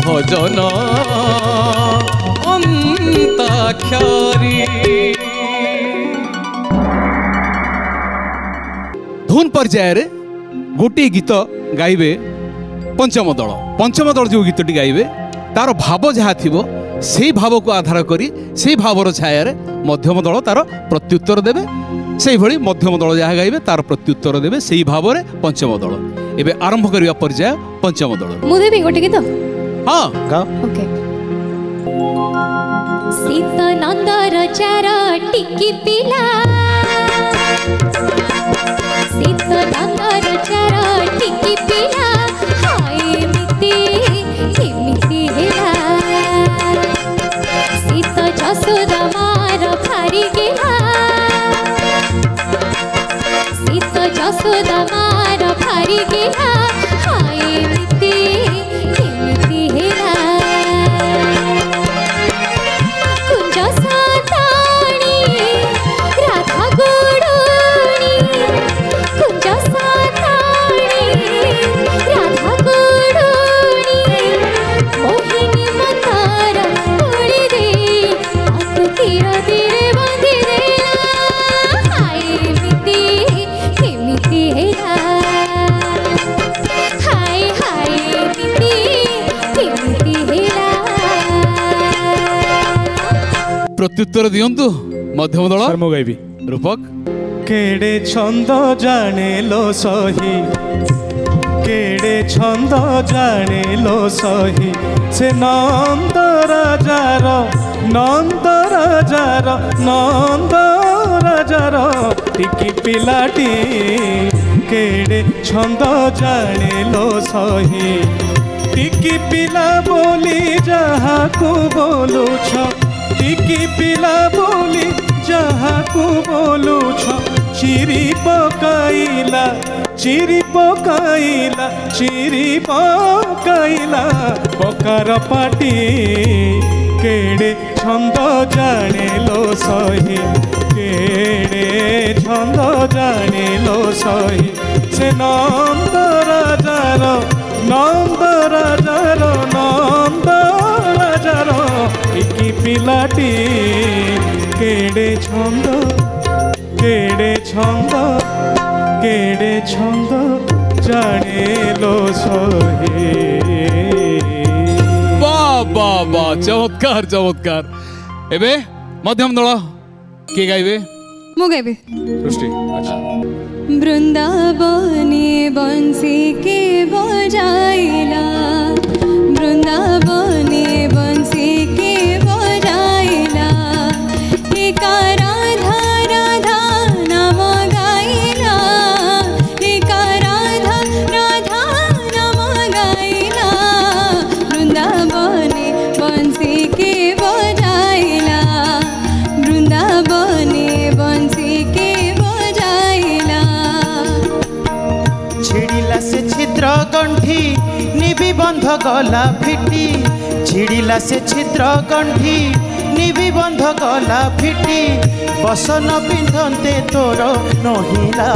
भजन अंताक्षरी। धुन पर्याय रे गोटे गीत गाइबे पंचम दल जो गीतटी गाइबे तार भाव जहाँ थिबो से भाव को आधार करी से भावर छाया रे मध्यम दल तार प्रत्युत्तर देवे। से भली मध्यम दल जहाँ गाइबे तार प्रत्युत्तर देवे से भाव रे पंचम दल। एबे आरंभ करिया पर्याय पंचम दल। मु देबी गोटे गीत। हाँ गाओ। ओके। सीता नंदर चारा टिकी पिला, सीता नंदर चारा टिकी पिला, हाय मिति एमिति हेला, सीता जसोदा मार भारी गेला, सीता जसोदा मार भारी गेला, हाय मिति एमिति हेला, कुंज साताणी राधा गोड़ोणी, कुंज साताणी राधा गोड़ोणी, मोहिनी मंदार उड़ी दे ताकू तीर तीरे बांधी देला, हाय मिति एमिति हेला, हाय हाय मिति एमिति हेला। प्रत्युत्तर दियंतु मध्यम दल। सर मु गाइबी। रूपक केड़े छंद जाने लो सही, केड़े छंद जाने लो सही, से नंद राजार नंद राजार नंद राजार टिकी पिलाटी, केड़े छंद जाने लो सही, टिकी पिला बोली जहाँ को बोलू छ, टिकी पिला बोली जहाँ को बोलू छ, चिरी पकाइला चिरी पकाइला चिरी पकाइला पकार पाटी, केड़े छंद जाने लो सही, केड़े छंद जाने लो सही, से नंद राजार नंद राजार नंद राजार टिकी पिलाटी, केड़े छंद केड़े छंद केड़े छंद जाने लो सही। वाह वाह वाह चमत्कार चमत्कार। एबे मध्यम दल के गाइबे? मु गाइबी। सृष्टि अच्छा। वृंदावने बंसी के बजाइला, वृंदावने बंसी के बजाइला, एका राधा राधा नाम गाइला, एका राधा राधा नाम गाइला, वृंदावने बंसी के बजाइला, वृंदावने बंसी के बजाइला। छिड़िला से छिद्र गंठी निबि बंध गला फिटी, छिड़िला से छिद्र गंठी निबि बंध गला फिटी, बसन पिंधते तोर नहिला,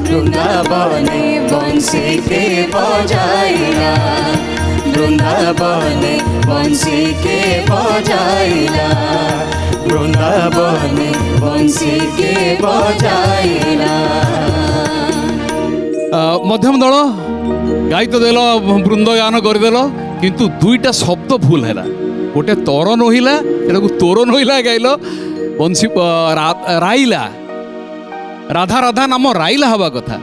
वृंदावने बंसी के बजाइला, वृंदावने बंसी के बजाइला, वृंदावने बंसी के बजाइला। मध्यम दल गाई तो देल वृंद गान करदेल किंतु दुईटा शब्द भूल है। गोटे तोर नहिला एटा तोर नहिला गाइल, बंशी राइला राधा राधा नाम राइला हवा कथा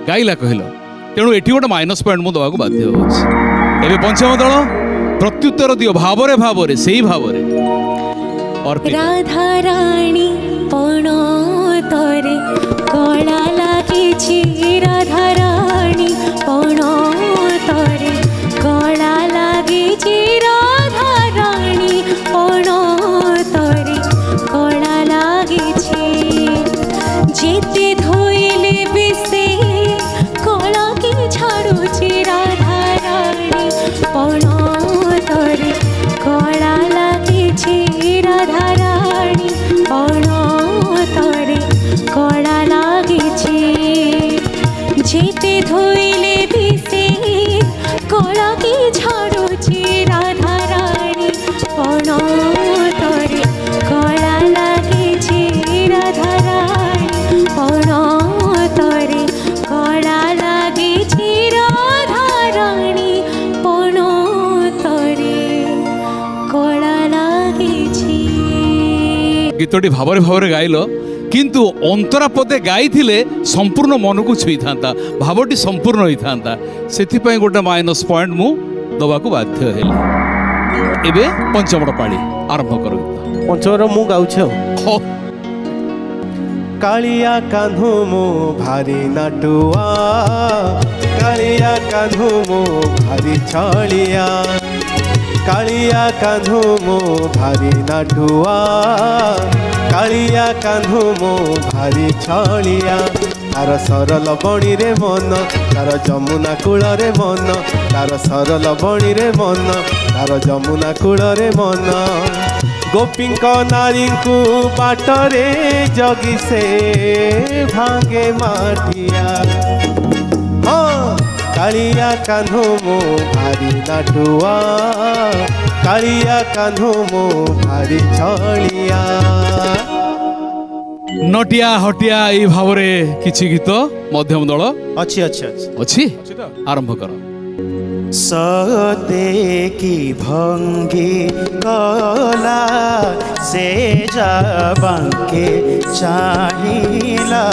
गाइला कहल, तेणु एटी गोटे माइनस पॉइंट मुझे दवाक बाध्य होछि। एबे पंचम दल प्रत्युत्तर दियो भावरे भावरे सेही भावरे। राधा रानी पण तोरे कला लागिछि, राधा रानी पण तोरे कला लागिछि, राधा रानी पण तोरे कला लागिछि, जेते धोइले बिसे कला के छाड़ुछि, राधा रानी पण तोरे कला लागिछि, राधा रानी पण तोरे कला लागिछि, जेते धोइले बिसे गीतटी भावरे भावरे गाइल किंतु अंतरा पदे गाइथिले संपूर्ण मन को छुई था भावटी संपूर्ण होता से गोटे माइनस पॉइंट मु दबाक बाध्य हेली। एबे पंचमट पाड़ी आरंभ कर पंचमर मु गाउछे कालिया कान्हू मो भारी नाटुआ कालिया कान्हू मो भारी छलिया कालिया कान्हू मो भारी नाटुआ कालिया कान्हू मो भारी छलिया तार सरल बणी रे मन तार जमुना कूल रे मन तार सरल बणी रे मन तार जमुना कूल रे मन गोपी नारी को बाटरे जगी से भांगे माटिया हाँ कालिया कान्हू मो भारी नाटुआ कालिया कान्हू मो भारी छलिया। नटिया हटिया ये भावरे किछि गीत मध्यम दल अच्छी अच्छी अच्छी आरंभ कर सते की भंगी कला से जाबांके चाहिला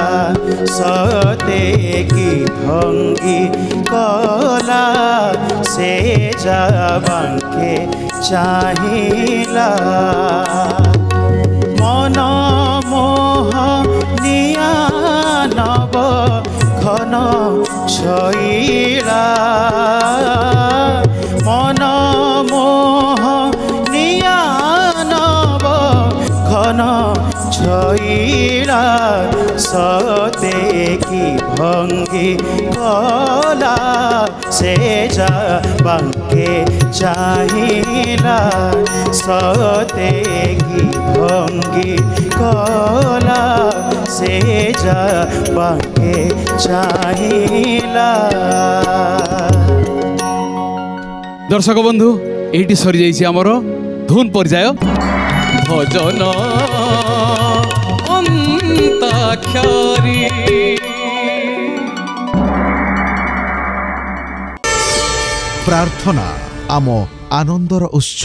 सते की भंगी कला से जाबांके चाहिला मन मोह निया नव घन छईला मन मोह निया नव घन छईला सते की भंगी कला से जाबांके चाहिला सते की भंगी कला से जाबांके चाहिला। दर्शक बंधु एटी सरी जाइए आमर धुन पर्याय भजन अंताक्षरी प्रार्थना आम आनंदर उत्स।